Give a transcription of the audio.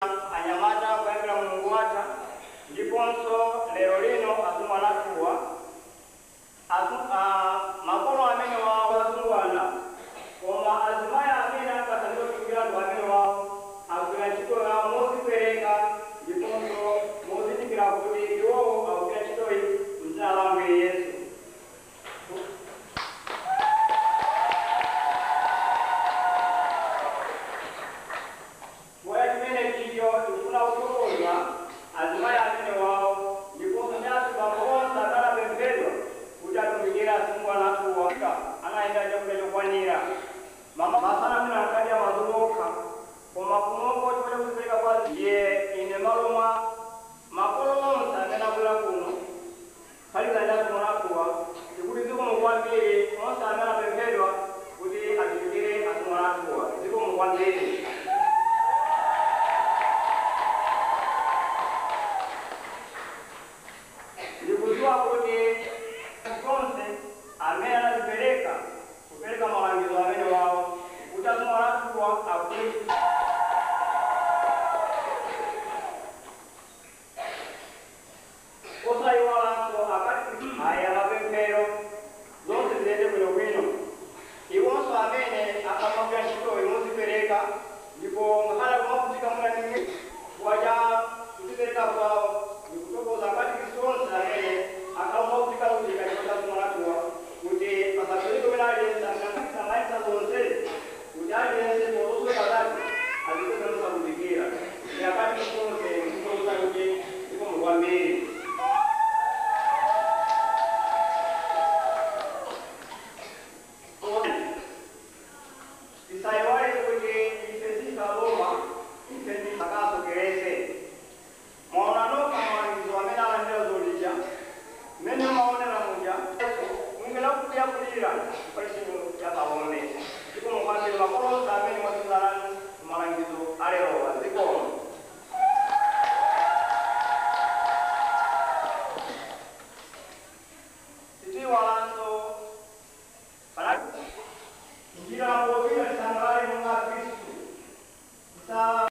anyamata kwayambira mulungu watha ndiponso lero lino azungu anatuwa makolo amene wawo azungwana koma azimayi amene akatandika kutukira anthu amene wawo agwira ntchito yawo mozipereka ndiponso mozindikira kuti iwowo akugwira ntchitoyi m'dzina la Ambuye Yesu. Azimayi amene wawo ndiponso nyasi pamodzi atalapemphedwa kuti atumikire azungu anatuwa anayenda chakudya chokwanira masana mwina ankadya madzulo okha koma kunoko chifukwa chakuzipereka kwa ndiye ine malo mwa makolo onse amene abwera kuno phatikiza ndi azungu anatuwa tikuti zikomo kwambiri onse amene apemphedwa kuti atumikire azungu anatuwa zikomo kwambiri. Ndikudziwa kuti zonse amene anazipereka kupereka malangizo amene wawo kuti azungu anatuwa akuli osayiwalanso akati aya mapemphero zonse ziyende bwinobwino iwonso amene akamagwira ntchitoyi mozipereka ndipo ngakhale kumavutika mwanimwe waja kuzipereka kwawo ndikutokoza akatikisi onse amene akamautika kutika chipata kumwanatuwa kuti pasapeleko mene aliyense akanakisamaisa zonse kuti aliyense potosweka zake azikuzenusa kudikira ndi akatikisi onse ndikutokoza kuti zikomo kwambiri. Tisayiwale kuti ife sisaloma ife ndisakasokerese mwaona noka malangizo amene alandira zolija mmene maonera muja mungena kudya kulira palisimu yapaone zikomo kwambiri makolo onse amene mwatizalani malangizo alerowa zikomo. Titiwalanso njira